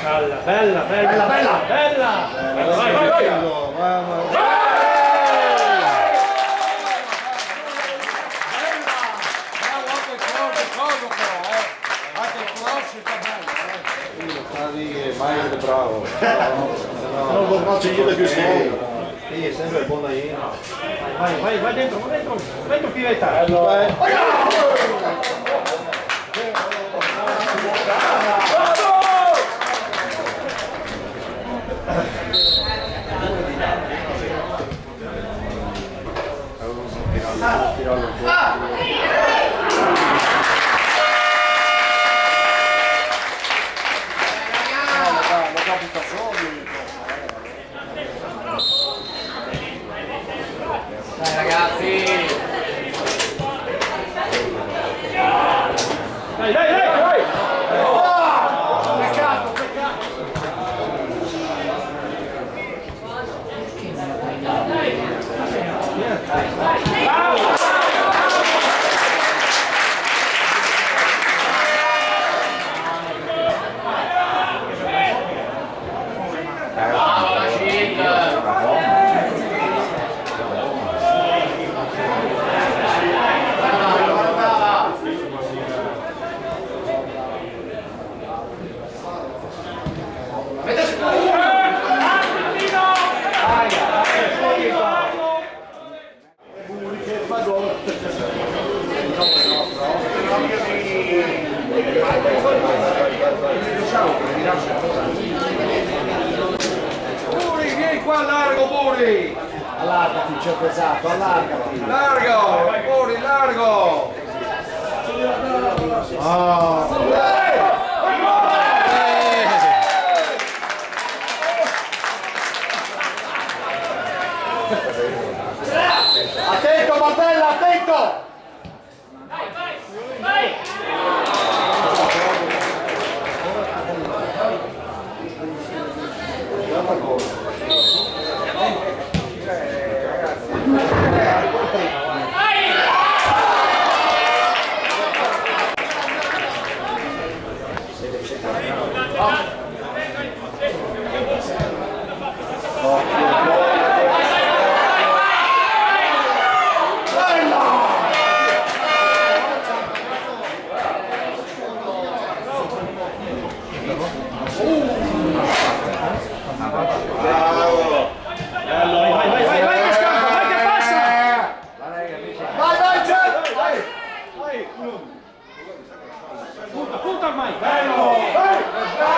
Bella, bella, bella, bella, bella! Vai, vai, vai! Mai bravo. No, c'è io da più solo. Sì, è sempre buona in. Vai, vai, vai dentro, pivetta! Dai ragazzi! Dai, dai, dai! Peccato, peccato! Buri, vieni qua largo, Buri! Allargati, c'è pesato, allargati. Largo, Buri, largo! Attento Martella, attento! Punta ormai! Bello!